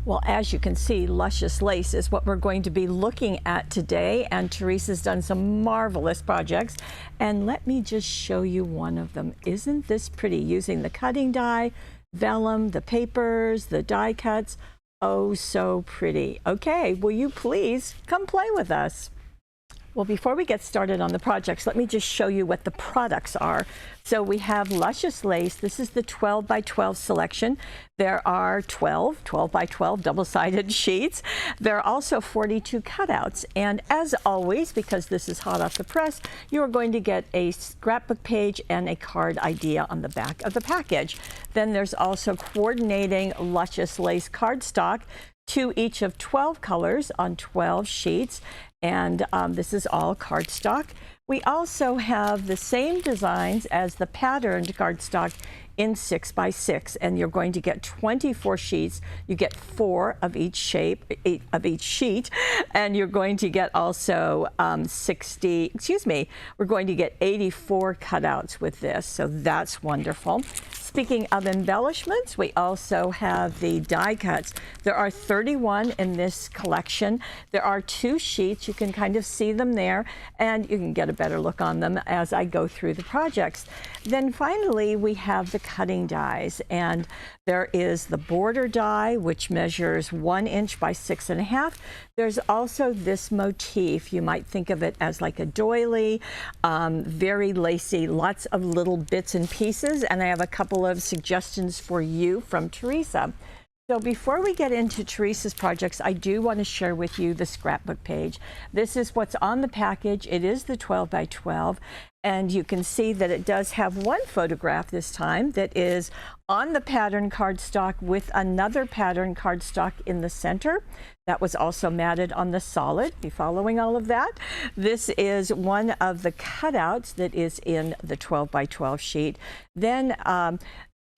Well, as you can see, Luscious lace is what we're going to be looking at today, and Teresa's done some marvelous projects. And let me just show you one of them. Isn't this pretty? Using the cutting die, vellum, the papers, the die cuts. Oh, so pretty. Okay, will you please come play with us? Well, before we get started on the projects, let me just show you what the products are. So we have Luscious lace. This is the 12 by 12 selection. There are 12 by 12 double-sided sheets. There are also 42 cutouts. And as always, because this is hot off the press, you are going to get a scrapbook page and a card idea on the back of the package. Then there's also coordinating Luscious lace cardstock, to each of 12 colors on 12 sheets. And this is all cardstock. We also have the same designs as the patterned cardstock in 6 by 6, and you're going to get 24 sheets. You get 4 of each shape, 8 of each sheet, and you're going to get also we're going to get 84 cutouts with this, so that's wonderful. Speaking of embellishments, we also have the die cuts. There are 31 in this collection. There are 2 sheets. You can kind of see them there, and you can get a better look on them as I go through the projects. Then finally, we have the cutting dies, and there is the border die, which measures 1 inch by 6.5. There's also this motif. You might think of it as like a doily, very lacy, lots of little bits and pieces, and I have a couple of suggestions for you from Teresa. So before we get into Teresa's projects, I do want to share with you the scrapbook page. This is what's on the package. It is the 12 by 12. And you can see that it does have one photograph this time that is on the pattern cardstock with another pattern cardstock in the center. That was also matted on the solid. You following all of that? This is one of the cutouts that is in the 12 by 12 sheet. Then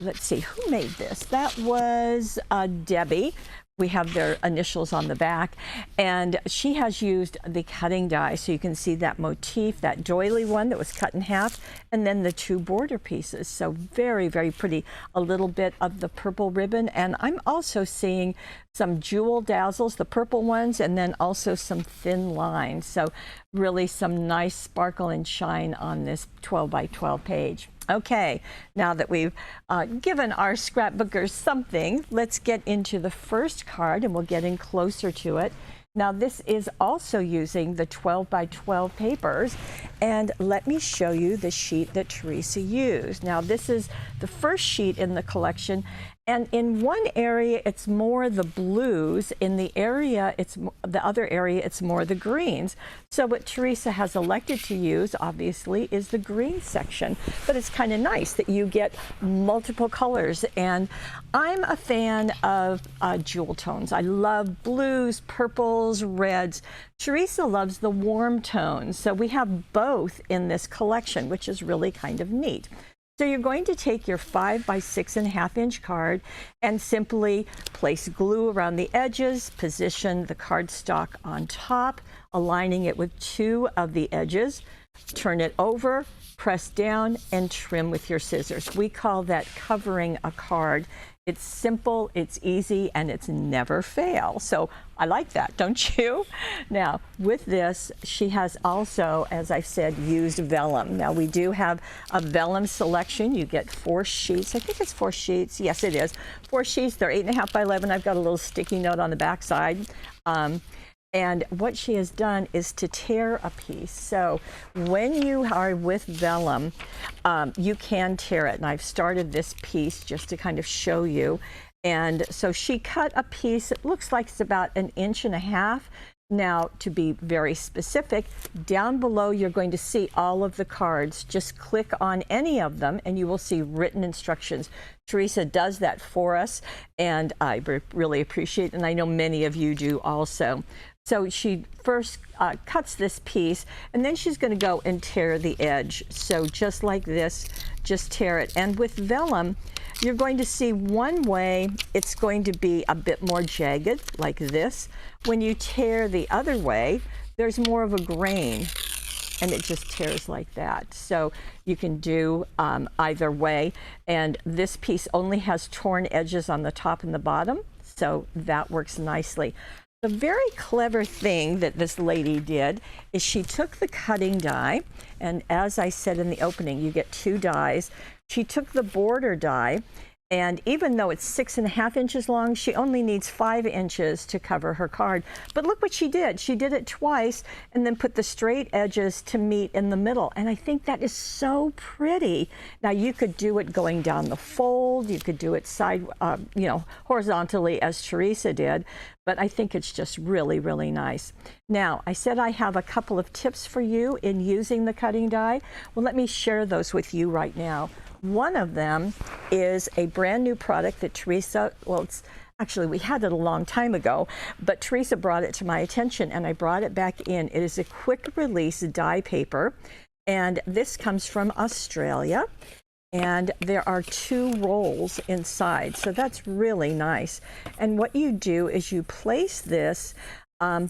let's see, who made this? That was Debbie. We have their initials on the back, and she has used the cutting die, so you can see that motif, that doily one that was cut in half, and then the 2 border pieces. So very, very pretty. A little bit of the purple ribbon, and I'm also seeing some jewel dazzles, the purple ones, and then also some thin lines. So really some nice sparkle and shine on this 12 by 12 page. Okay, now that we've given our scrapbookers something, let's get into the first card, and we'll get in closer to it. Now this is also using the 12 by 12 papers, and let me show you the sheet that Teresa used. Now this is the first sheet in the collection, and in one area it's more the blues, in the other area it's more the greens. So what Teresa has elected to use, obviously, is the green section, but it's kind of nice that you get multiple colors, and I'm a fan of jewel tones. I love blues, purples, reds. Teresa loves the warm tones, so we have both in this collection, which is really kind of neat. So you're going to take your 5 by 6.5 inch card and simply place glue around the edges, position the cardstock on top, aligning it with 2 of the edges, turn it over, press down, and trim with your scissors. We call that covering a card. It's simple, it's easy, and it's never fail. So I like that, don't you? Now, with this, she has also, as I said, used vellum. Now, we do have a vellum selection. You get 4 sheets. I think it's 4 sheets. Yes, it is. 4 sheets. They're 8.5 by 11. I've got a little sticky note on the back side. And what she has done is to tear a piece. So when you are with vellum, you can tear it. And I've started this piece just to kind of show you. And so she cut a piece, it looks like it's about 1.5 inches. Now, to be very specific, down below you're going to see all of the cards. Just click on any of them and you will see written instructions. Teresa does that for us, and I really appreciate it, and I know many of you do also. So she first cuts this piece, and then she's going to go and tear the edge. So just like this, just tear it. And with vellum, you're going to see one way it's going to be a bit more jagged, like this. When you tear the other way, there's more of a grain, and it just tears like that. So you can do either way. And this piece only has torn edges on the top and the bottom. So that works nicely. The very clever thing that this lady did is she took the cutting die, and as I said in the opening, you get 2 dies. She took the border die, and even though it's 6.5 inches long, she only needs 5 inches to cover her card. But look what she did. She did it twice and then put the straight edges to meet in the middle. And I think that is so pretty. Now you could do it going down the fold. You could do it horizontally as Teresa did. But I think it's just really, really nice. Now, I said I have a couple of tips for you in using the cutting die. Well, let me share those with you right now. One of them is a brand new product that Teresa, actually, we had it a long time ago, but Teresa brought it to my attention and I brought it back in. It is a quick release die paper, and this comes from Australia. And there are 2 rolls inside, so that's really nice. And what you do is you place this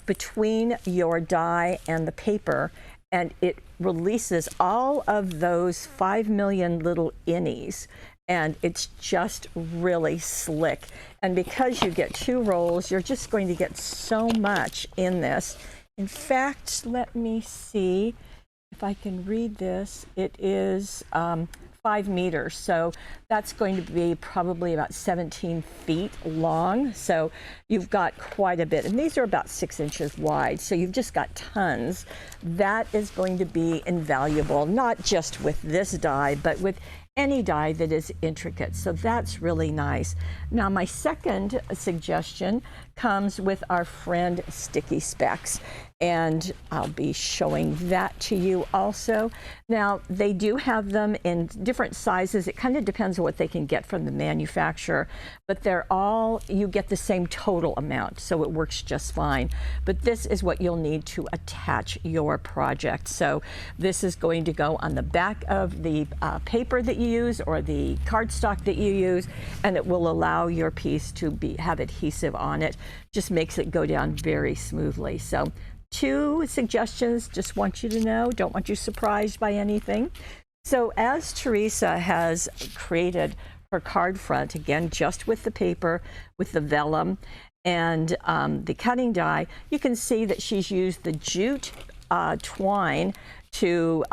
between your die and the paper, and it releases all of those 5 million little innies. And it's just really slick. And because you get 2 rolls, you're just going to get so much in this. In fact, let me see if I can read this. It is 5 meters, so that's going to be probably about 17 feet long. So you've got quite a bit, and these are about 6 inches wide, so you've just got tons. That is going to be invaluable, not just with this die, but with any die that is intricate. So that's really nice. Now, my second suggestion comes with our friend Sticky Specs, and I'll be showing that to you also. Now, they do have them in different sizes. It kind of depends on what they can get from the manufacturer, but they're all, you get the same total amount, so it works just fine. But this is what you'll need to attach your project. So this is going to go on the back of the paper that you use or the cardstock that you use, and it will allow your piece to have adhesive on it. Just makes it go down very smoothly. So 2 suggestions, just want you to know, don't want you surprised by anything. So as Teresa has created her card front, again, just with the paper, with the vellum, and the cutting die, you can see that she's used the jute twine to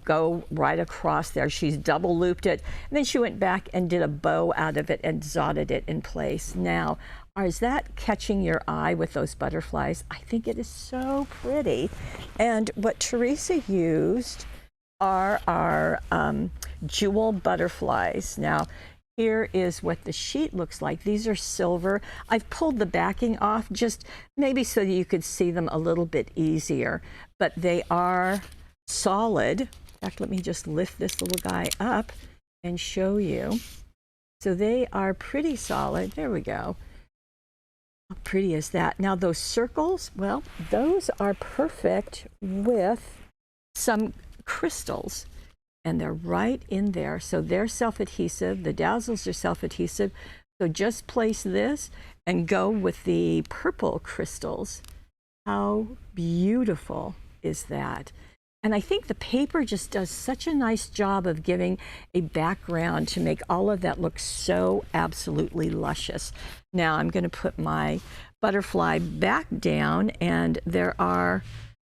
go right across there. She's double looped it, and then she went back and did a bow out of it and knotted it in place. Now, is that catching your eye with those butterflies? I think it is so pretty. And what Teresa used are our jewel butterflies. Now, here is what the sheet looks like. These are silver. I've pulled the backing off just maybe so that you could see them a little bit easier, but they are solid. In fact, let me just lift this little guy up and show you. So they are pretty solid. There we go. How pretty is that? Now those circles, well, those are perfect with some crystals, and they're right in there. So they're self-adhesive. The dazzles are self-adhesive. So just place this and go with the purple crystals. How beautiful is that? And I think the paper just does such a nice job of giving a background to make all of that look so absolutely luscious. Now I'm going to put my butterfly back down, and there are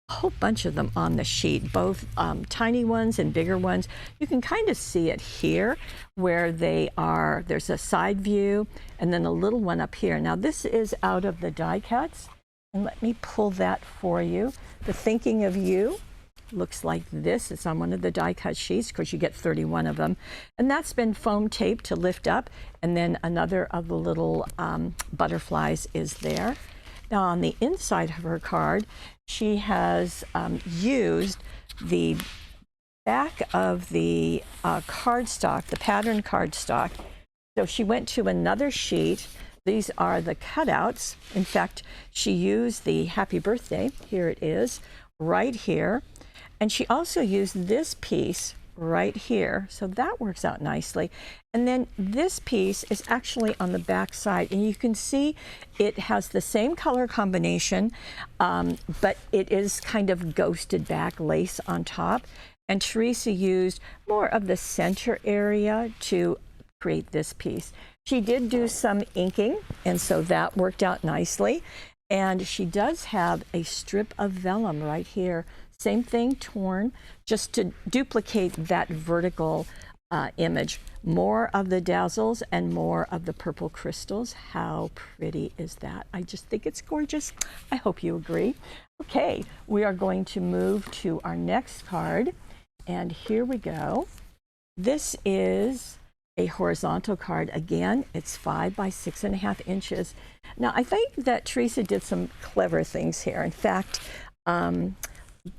a whole bunch of them on the sheet, both tiny ones and bigger ones. You can kind of see it here where they are. There's a side view and then a little one up here. Now this is out of the die cuts, and let me pull that for you. The Thinking of You looks like this. It's on one of the die cut sheets because you get 31 of them, and that's been foam taped to lift up, and then another of the little butterflies is there. Now on the inside of her card, she has used the back of the cardstock, the pattern cardstock. So she went to another sheet. These are the cutouts. In fact, she used the happy birthday, here it is, right here. And she also used this piece right here, so that works out nicely. And then this piece is actually on the back side, and you can see it has the same color combination, but it is kind of ghosted back lace on top. And Teresa used more of the center area to create this piece. She did do some inking, and so that worked out nicely. And she does have a strip of vellum right here. Same thing, torn, just to duplicate that vertical image. More of the dazzles and more of the purple crystals. How pretty is that? I just think it's gorgeous. I hope you agree. Okay, we are going to move to our next card. And here we go. This is a horizontal card. Again, it's 5 by 6.5 inches. Now, I think that Teresa did some clever things here. In fact,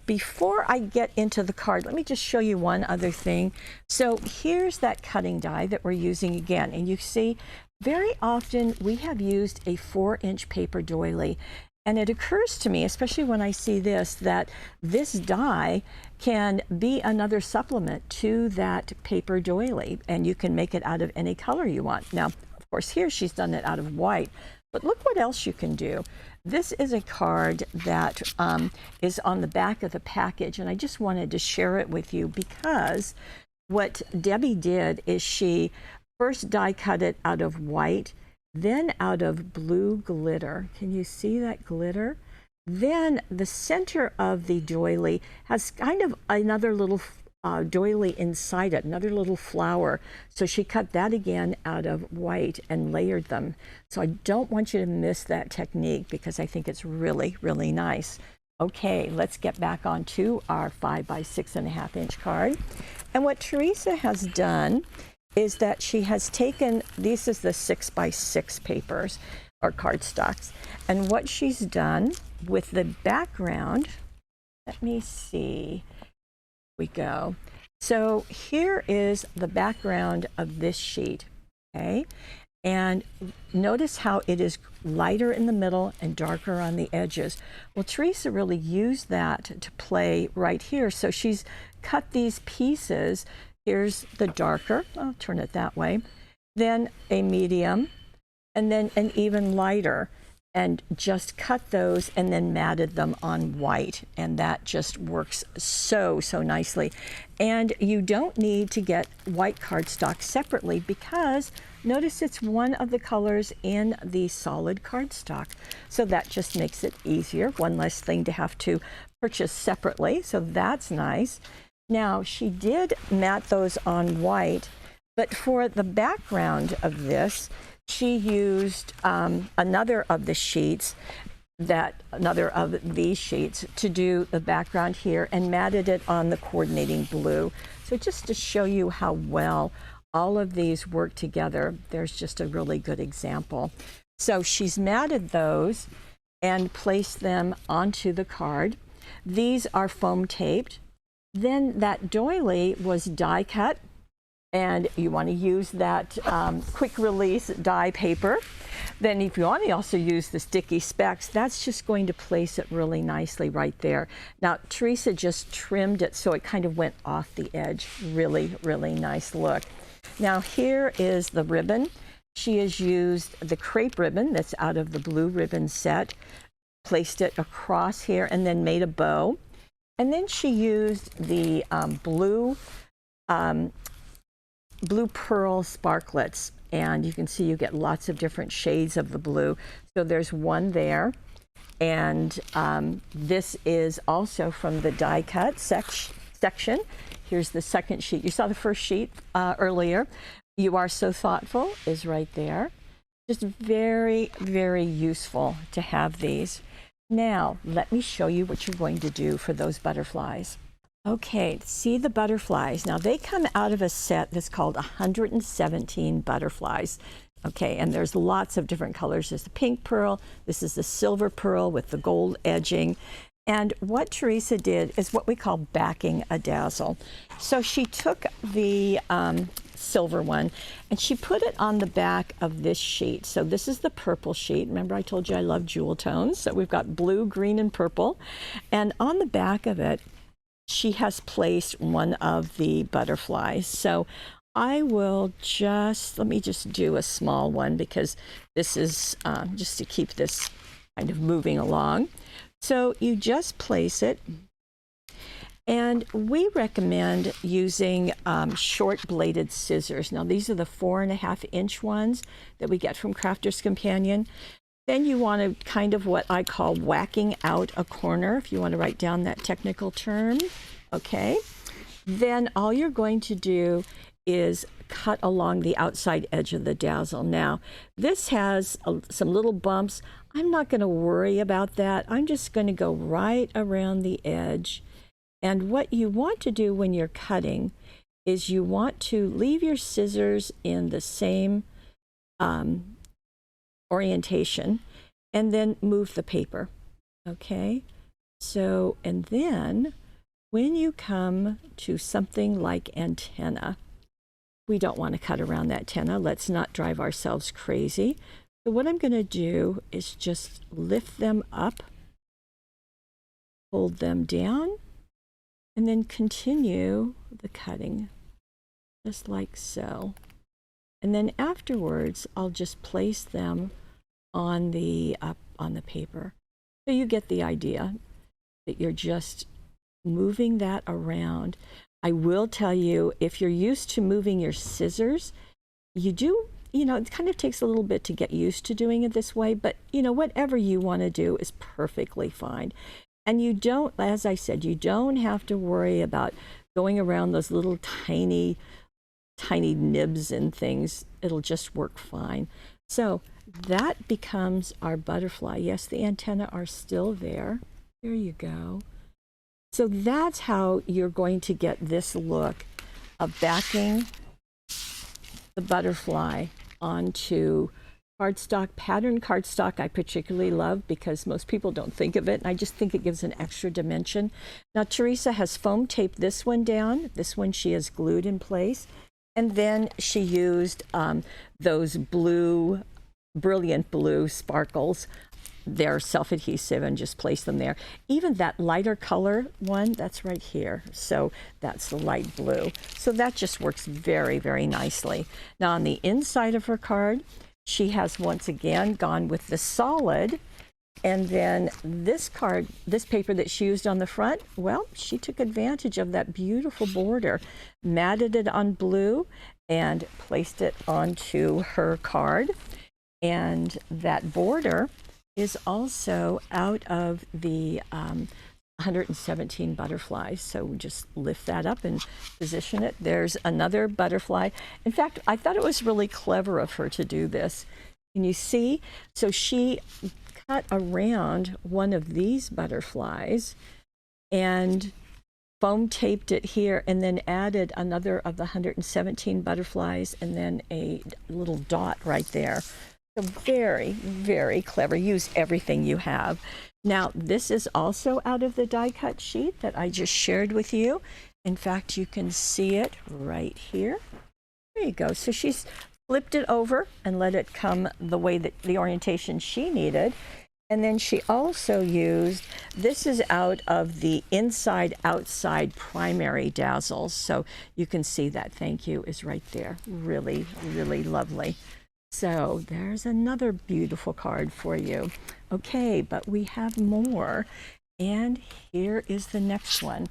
before I get into the card, let me just show you one other thing. So here's that cutting die that we're using again. And you see, very often we have used a 4-inch paper doily. And it occurs to me, especially when I see this, that this die can be another supplement to that paper doily, and you can make it out of any color you want. Now, of course, here she's done it out of white, but look what else you can do. This is a card that is on the back of the package, and I just wanted to share it with you because what Debbie did is she first die cut it out of white, then out of blue glitter. Can you see that glitter? Then the center of the doily has kind of another little doily inside it, another little flower. So she cut that again out of white and layered them. So I don't want you to miss that technique because I think it's really, really nice. Okay, let's get back onto our 5 by 6.5 inch card. And what Teresa has done is that she has taken, this is the 6 by 6 papers or cardstocks, and what she's done with the background, let me see, we go. So here is the background of this sheet, okay? And notice how it is lighter in the middle and darker on the edges. Well, Teresa really used that to play right here. So she's cut these pieces. Here's the darker, I'll turn it that way, then a medium, and then an even lighter, and just cut those and then matted them on white. And that just works so, so nicely. And you don't need to get white cardstock separately because notice it's one of the colors in the solid cardstock. So that just makes it easier, one less thing to have to purchase separately. So that's nice. Now, she did mat those on white, but for the background of this, she used another of these sheets to do the background here and matted it on the coordinating blue. So just to show you how well all of these work together, there's just a really good example. So she's matted those and placed them onto the card. These are foam taped. Then that doily was die cut, and you want to use that quick release die paper. Then if you want to also use the sticky specs, that's just going to place it really nicely right there. Now, Teresa just trimmed it so it kind of went off the edge. Really, really nice look. Now here is the ribbon. She has used the crepe ribbon that's out of the blue ribbon set, placed it across here, and then made a bow. And then she used the blue pearl sparklets, and you can see you get lots of different shades of the blue. So there's one there, and this is also from the die cut section. Here's the second sheet. You saw the first sheet earlier. You Are So Thoughtful is right there. Just very, very useful to have these. Now, let me show you what you're going to do for those butterflies. Okay, see the butterflies. Now, they come out of a set that's called 117 butterflies. Okay, and there's lots of different colors. There's the pink pearl. This is the silver pearl with the gold edging. And what Teresa did is what we call backing a dazzle. So she took the silver one and she put it on the back of this sheet. So this is the purple sheet. Remember I told you I love jewel tones. So we've got blue, green, and purple. And on the back of it, she has placed one of the butterflies. So I will let me just do a small one because this is just to keep this kind of moving along. So you just place it, And we recommend using short bladed scissors. Now these are the 4.5-inch ones that we get from Crafter's Companion. Then you want to kind of what I call whacking out a corner, if you want to write down that technical term. Okay. Then all you're going to do is cut along the outside edge of the dazzle. Now, this has some little bumps. I'm not going to worry about that. I'm just going to go right around the edge. And what you want to do when you're cutting is you want to leave your scissors in the same orientation and then move the paper. Okay? So, and then when you come to something like antenna, we don't want to cut around that antenna. Let's not drive ourselves crazy. So what I'm going to do is just lift them up, hold them down, and then continue the cutting, just like so. And then afterwards, I'll just place them on the paper. So you get the idea that you're just moving that around. I will tell you, if you're used to moving your scissors, it kind of takes a little bit to get used to doing it this way, but whatever you want to do is perfectly fine. And you don't, as I said, you don't have to worry about going around those little tiny nibs and things. It'll just work fine. So that becomes our butterfly. Yes, the antennae are still there. There you go. So that's how you're going to get this look of backing the butterfly onto cardstock. Pattern cardstock I particularly love because most people don't think of it, and I just think it gives an extra dimension. Now Teresa has foam taped this one down. This one she has glued in place. And then she used those brilliant blue sparkles. They're self-adhesive, and just place them there. Even that lighter color one, that's right here. So that's the light blue. So that just works very, very nicely. Now on the inside of her card, she has once again gone with the solid. And then this paper that she used on the front, well, she took advantage of that beautiful border, matted it on blue, and placed it onto her card. And that border is also out of the 117 butterflies. So we just lift that up and position it. There's another butterfly. In fact, I thought it was really clever of her to do this. Can you see? So she cut around one of these butterflies and foam taped it here, and then added another of the 117 butterflies, and then a little dot right there. So very, very clever. Use everything you have. Now, this is also out of the die cut sheet that I just shared with you. In fact, you can see it right here. There you go. So she's flipped it over and let it come the way that the orientation she needed. And then she also used, this is out of the inside outside primary dazzles. So you can see that thank you is right there. Really, really lovely. So there's another beautiful card for you. Okay, but we have more. And here is the next one.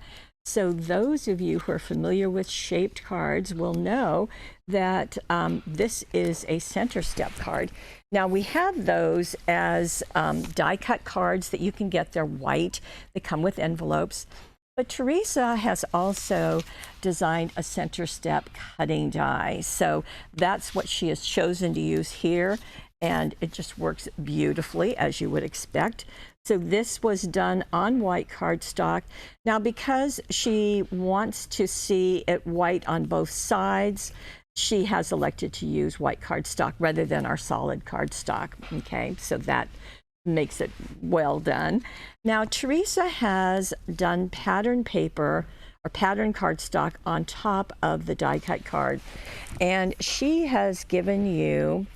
So those of you who are familiar with shaped cards will know that this is a center step card. Now we have those as die cut cards that you can get. They're white. They come with envelopes. But Teresa has also designed a center step cutting die. So that's what she has chosen to use here. And it just works beautifully, as you would expect. So this was done on white cardstock. Now, because she wants to see it white on both sides, she has elected to use white cardstock rather than our solid cardstock. Okay, so that makes it well done. Now, Teresa has done pattern paper or pattern cardstock on top of the die cut card. And she has given you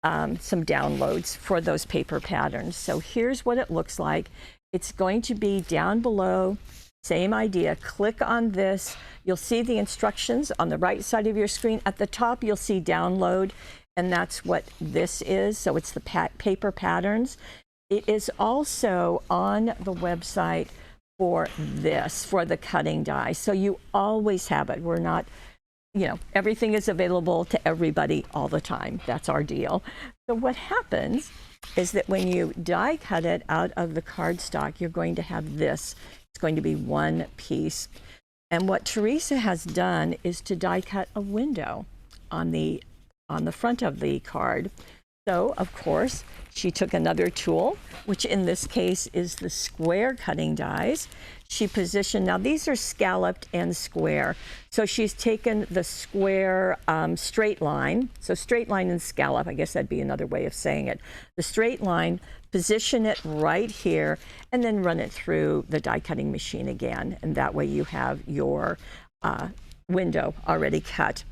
some downloads for those paper patterns. So here's what it looks like. It's going to be down below, same idea. Click on this. You'll see the instructions on the right side of your screen. At the top, you'll see download, and that's what this is. So it's the paper patterns. It is also on the website for this, for the cutting die. So you always have it. We're not, everything is available to everybody all the time. That's our deal. So what happens is that when you die cut it out of the cardstock, you're going to have this. It's going to be one piece. And what Teresa has done is to die cut a window on the front of the card. So, of course, she took another tool, which in this case is the square cutting dies. She positioned, now these are scalloped and square. So she's taken the square straight line. So straight line and scallop, I guess that'd be another way of saying it. The straight line, position it right here, and then run it through the die cutting machine again. And that way you have your window already cut.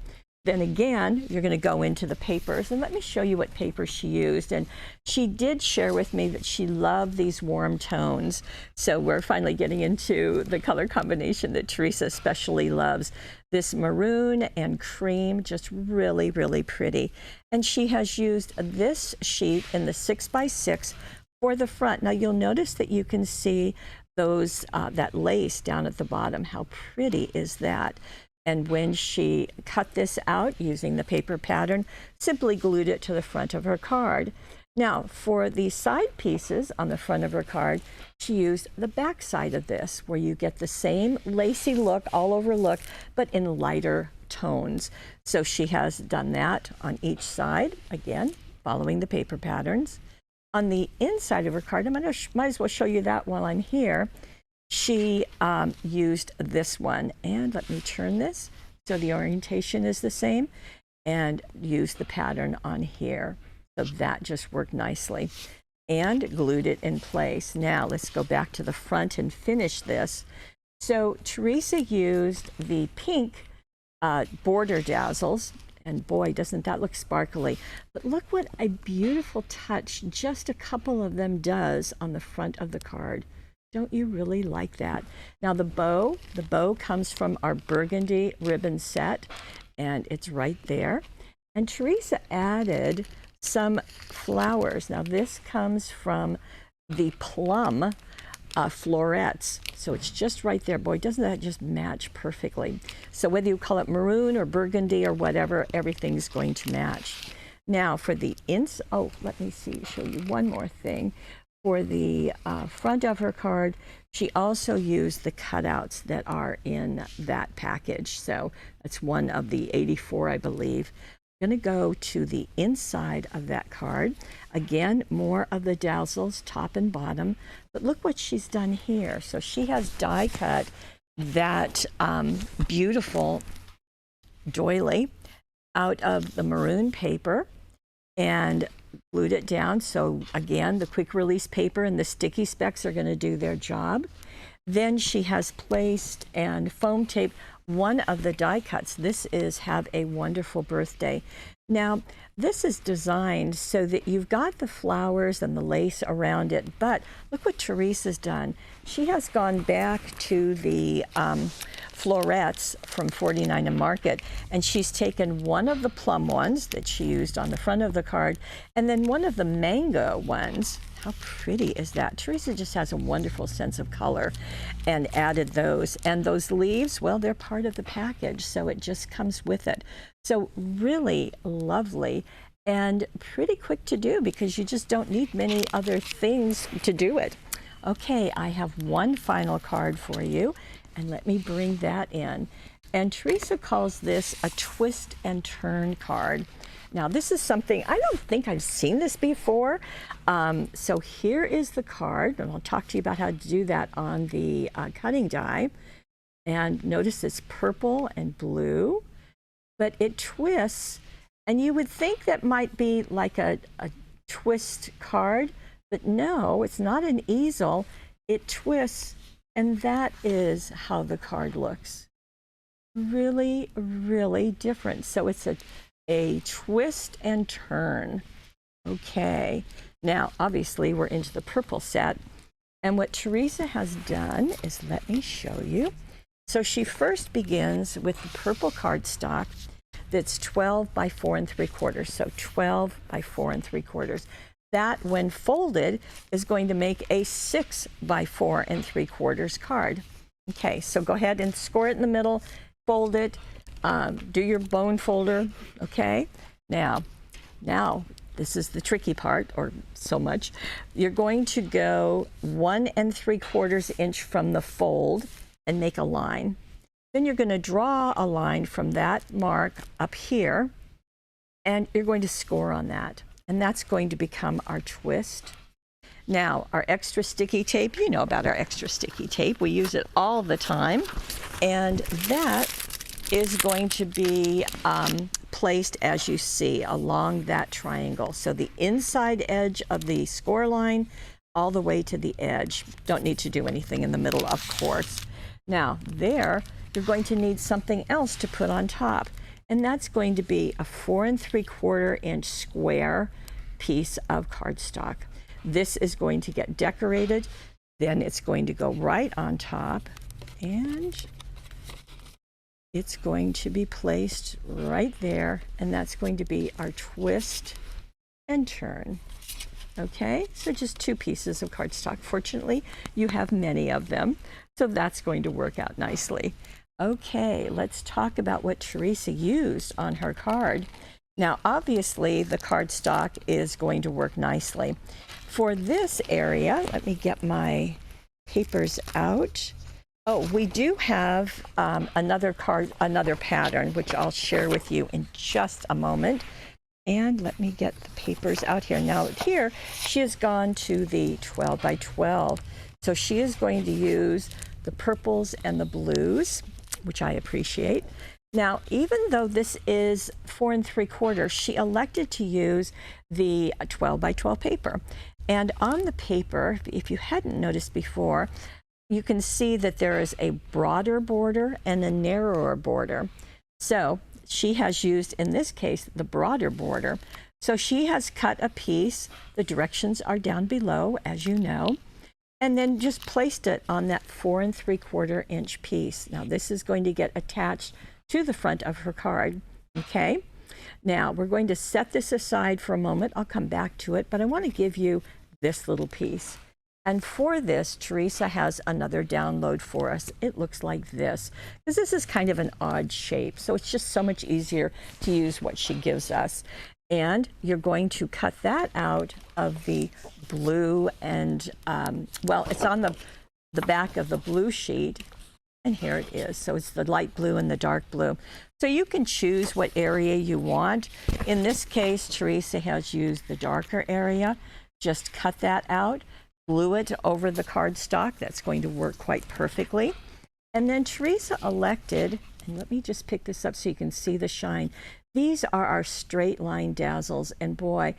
Then again, you're going to go into the papers, and let me show you what paper she used. And she did share with me that she loved these warm tones. So we're finally getting into the color combination that Teresa especially loves. This maroon and cream, just really, really pretty. And she has used this sheet in the 6x6 for the front. Now you'll notice that you can see those that lace down at the bottom. How pretty is that? And when she cut this out using the paper pattern, simply glued it to the front of her card. Now, for the side pieces on the front of her card, she used the back side of this, where you get the same lacy look, all over look, but in lighter tones. So she has done that on each side, again, following the paper patterns. On the inside of her card, I might as well show you that while I'm here. She used this one, and let me turn this so the orientation is the same, and use the pattern on here. So that just worked nicely, and glued it in place. Now let's go back to the front and finish this. So Teresa used the pink border dazzles, and boy, doesn't that look sparkly. But look what a beautiful touch just a couple of them does on the front of the card. Don't you really like that? Now the bow comes from our burgundy ribbon set, and it's right there. And Teresa added some flowers. Now this comes from the plum florets. So it's just right there. Boy, doesn't that just match perfectly? So whether you call it maroon or burgundy or whatever, everything's going to match. Now for the let me show you one more thing. For the front of her card, she also used the cutouts that are in that package. So that's one of the 84, I believe. I'm going to go to the inside of that card. Again, more of the dazzles, top and bottom. But look what she's done here. So she has die cut that beautiful doily out of the maroon paper and glued it down. So again, the quick release paper and the sticky specs are going to do their job. Then she has placed and foam taped one of the die cuts. This is Have a Wonderful Birthday. Now, this is designed so that you've got the flowers and the lace around it, but look what Teresa's done. She has gone back to the florets from 49 and Market, and she's taken one of the plum ones that she used on the front of the card, and then one of the mango ones. How pretty is that? Teresa just has a wonderful sense of color, and added those. And those leaves, well, they're part of the package, so it just comes with it. So really lovely and pretty quick to do because you just don't need many other things to do it. Okay, I have one final card for you, and let me bring that in. And Teresa calls this a twist and turn card. Now this is something, I don't think I've seen this before. So here is the card, and I'll talk to you about how to do that on the cutting die. And notice it's purple and blue, but it twists, and you would think that might be like a twist card, but no, it's not an easel. It twists, and that is how the card looks. Really, really different. So it's a twist and turn. Okay, now obviously we're into the purple set, and what Teresa has done is, let me show you. So she first begins with the purple cardstock that's 12 by 4 3/4, so 12 by 4 3/4. that, when folded, is going to make a 6 by 4 3/4 card. Okay, so go ahead and score it in the middle, fold it, do your bone folder. Okay, now this is the tricky part, or so much. You're going to go 1 3/4 inch from the fold and make a line. Then you're going to draw a line from that mark up here, and you're going to score on that. And that's going to become our twist. Now, our extra sticky tape, you know about our extra sticky tape. We use it all the time. And that is going to be placed, as you see, along that triangle. So the inside edge of the score line all the way to the edge. Don't need to do anything in the middle, of course. Now, there, you're going to need something else to put on top. And that's going to be a 4 3/4 inch square piece of cardstock. This is going to get decorated. Then it's going to go right on top, and it's going to be placed right there. And that's going to be our twist and turn. Okay, so just 2 pieces of cardstock. Fortunately, you have many of them, so that's going to work out nicely. Okay, let's talk about what Teresa used on her card. Now, obviously, the cardstock is going to work nicely. For this area, let me get my papers out. Oh, we do have another pattern, which I'll share with you in just a moment. And let me get the papers out here. Now, here, she has gone to the 12 by 12. So she is going to use the purples and the blues, which I appreciate. Now, even though this is 4 3/4, she elected to use the 12 by 12 paper. And on the paper, if you hadn't noticed before, you can see that there is a broader border and a narrower border. So she has used, in this case, the broader border. So she has cut a piece. The directions are down below, as you know, and then just placed it on that 4 3/4 inch piece. Now, this is going to get attached to the front of her card. Okay, now we're going to set this aside for a moment. I'll come back to it, but I want to give you this little piece. And for this, Teresa has another download for us. It looks like this, because this is kind of an odd shape, so it's just so much easier to use what she gives us. And you're going to cut that out of the blue, and well, it's on the back of the blue sheet. And here it is. So it's the light blue and the dark blue. So you can choose what area you want. In this case, Teresa has used the darker area. Just cut that out, glue it over the cardstock. That's going to work quite perfectly. And then Teresa elected, and let me just pick this up so you can see the shine. These are our straight line dazzles. And boy,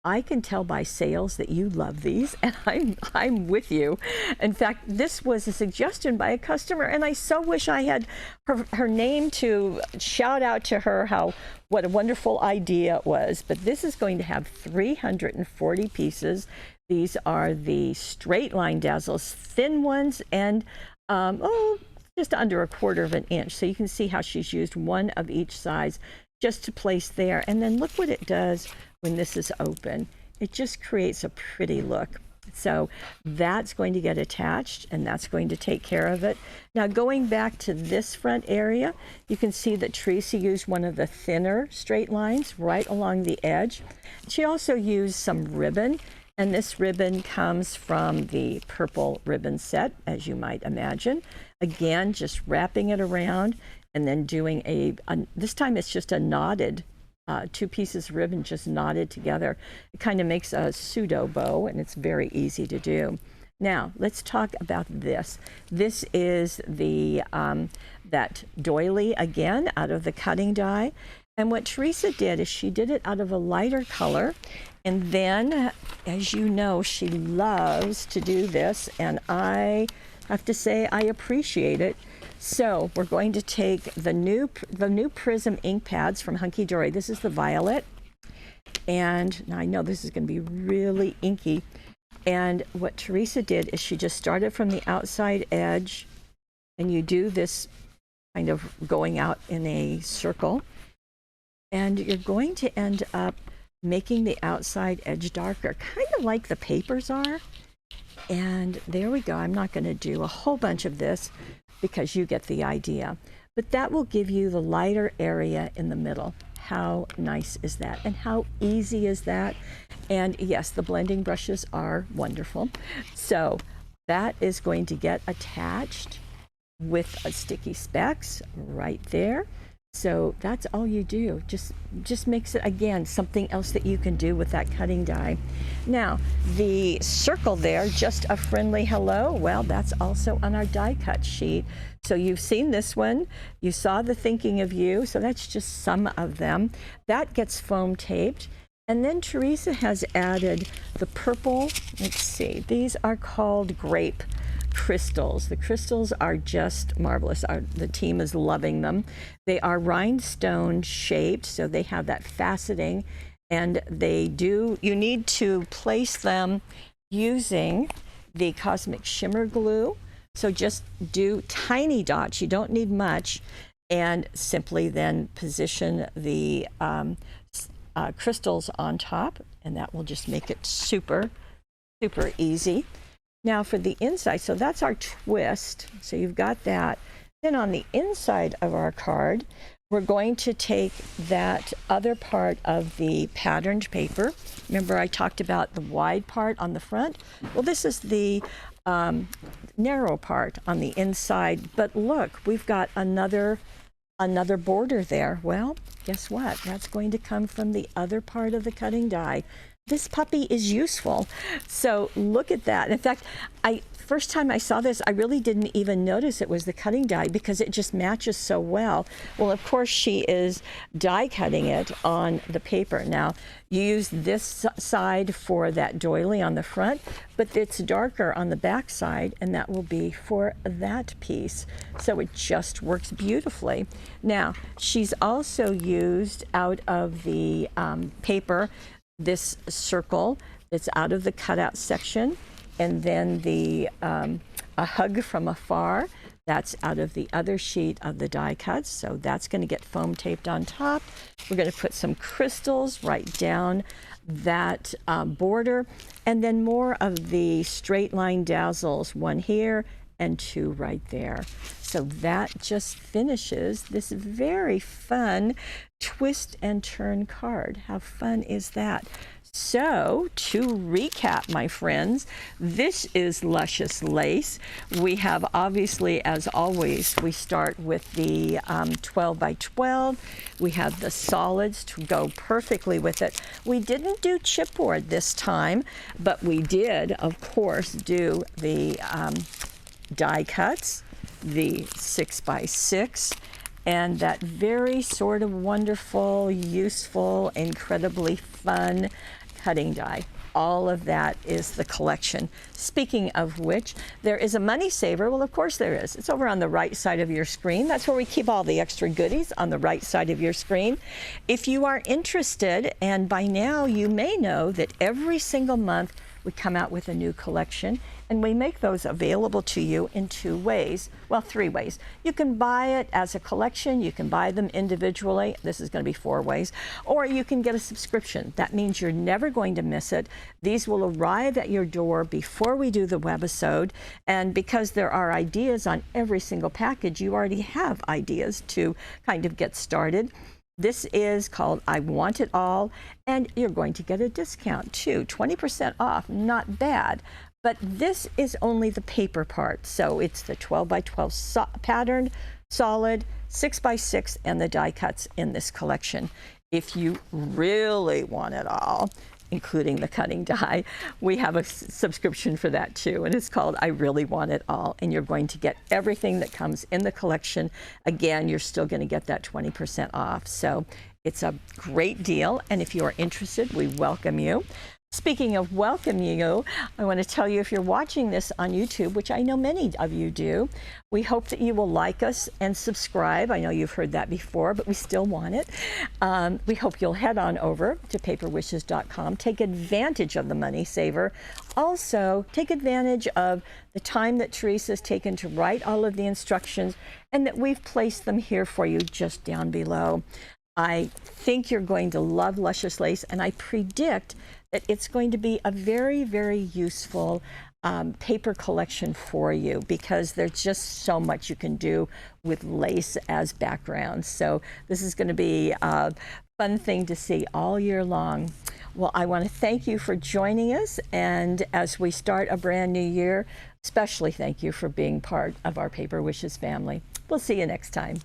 I can tell by sales that you love these, and I'm with you. In fact, this was a suggestion by a customer, and I so wish I had her name to shout out to her what a wonderful idea it was. But this is going to have 340 pieces. These are the straight line dazzles, thin ones, and just under 1/4 inch. So you can see how she's used one of each size just to place there. And then look what it does when this is open. It just creates a pretty look. So that's going to get attached, and that's going to take care of it. Now, going back to this front area, you can see that Teresa used one of the thinner straight lines right along the edge. She also used some ribbon, and this ribbon comes from the purple ribbon set, as you might imagine. Again, just wrapping it around and then doing this time it's just a knotted 2 pieces of ribbon just knotted together. It kind of makes a pseudo bow, and it's very easy to do. Now, let's talk about this. This is the that doily, again, out of the cutting die. And what Teresa did is she did it out of a lighter color. And then, as you know, she loves to do this, and I have to say I appreciate it. So we're going to take the new Prism ink pads from Hunky Dory. This is the violet. And now I know this is going to be really inky. And what Teresa did is she just started from the outside edge, and you do this kind of going out in a circle. And you're going to end up making the outside edge darker, kind of like the papers are. And there we go. I'm not going to do a whole bunch of this because you get the idea. But that will give you the lighter area in the middle. How nice is that? And how easy is that? And yes, the blending brushes are wonderful. So that is going to get attached with a sticky specs right there. So that's all you do. Just makes it, again, something else that you can do with that cutting die. Now, the circle there, just a friendly hello, well, that's also on our die cut sheet. So you've seen this one, you saw the thinking of you, so that's just some of them. That gets foam taped. And then Teresa has added the purple, let's see, these are called grape crystals. The crystals are just marvelous. The team is loving them. They are rhinestone shaped, so they have that faceting, and you need to place them using the Cosmic Shimmer glue. So just do tiny dots, you don't need much, and simply then position the crystals on top, and that will just make it super, super easy. Now for the inside, so that's our twist. So you've got that. Then on the inside of our card, we're going to take that other part of the patterned paper. Remember I talked about the wide part on the front? Well, this is the narrow part on the inside. But look, we've got another border there. Well, guess what? That's going to come from the other part of the cutting die. This puppy is useful. So look at that. In fact, first time I saw this, I really didn't even notice it was the cutting die because it just matches so well. Well, of course, she is die cutting it on the paper. Now, you use this side for that doily on the front, but it's darker on the back side, and that will be for that piece. So it just works beautifully. Now, she's also used out of the paper this circle that's out of the cutout section, and then the a hug from afar, that's out of the other sheet of the die cuts, so that's going to get foam taped on top. We're going to put some crystals right down that border, and then more of the straight line dazzles, one here and two right there. So that just finishes this very fun twist and turn card. How fun is that? So to recap, my friends, this is Luscious Lace. We have, obviously, as always, we start with the 12 by 12. We have the solids to go perfectly with it. We didn't do chipboard this time, but we did, of course, do the die cuts, the 6 by 6, and that very sort of wonderful, useful, incredibly fun cutting die. All of that is the collection. Speaking of which, there is a money saver. Well, of course there is. It's over on the right side of your screen. That's where we keep all the extra goodies, on the right side of your screen. If you are interested, and by now you may know that every single month we come out with a new collection, and we make those available to you in 2 ways. Well, 3 ways. You can buy it as a collection, you can buy them individually, this is going to be 4 ways, or you can get a subscription. That means you're never going to miss it. These will arrive at your door before we do the webisode, and because there are ideas on every single package, you already have ideas to kind of get started. This is called I Want It All, and you're going to get a discount too, 20% off, not bad. But this is only the paper part, so it's the 12 by 12 patterned, solid, 6 by 6, and the die cuts in this collection. If you really want it all, including the cutting die, we have a subscription for that too, and it's called I Really Want It All, and you're going to get everything that comes in the collection. Again, you're still going to get that 20% off, so it's a great deal, and if you are interested, we welcome you. Speaking of welcoming you, I want to tell you, if you're watching this on YouTube, which I know many of you do, we hope that you will like us and subscribe. I know you've heard that before, but we still want it. We hope you'll head on over to paperwishes.com. Take advantage of the money saver. Also, take advantage of the time that Teresa's taken to write all of the instructions, and that we've placed them here for you just down below. I think you're going to love Luscious Lace, and I predict that it's going to be a very, very useful paper collection for you, because there's just so much you can do with lace as background. So this is going to be a fun thing to see all year long. Well, I want to thank you for joining us, and as we start a brand new year, especially thank you for being part of our Paper Wishes family. We'll see you next time.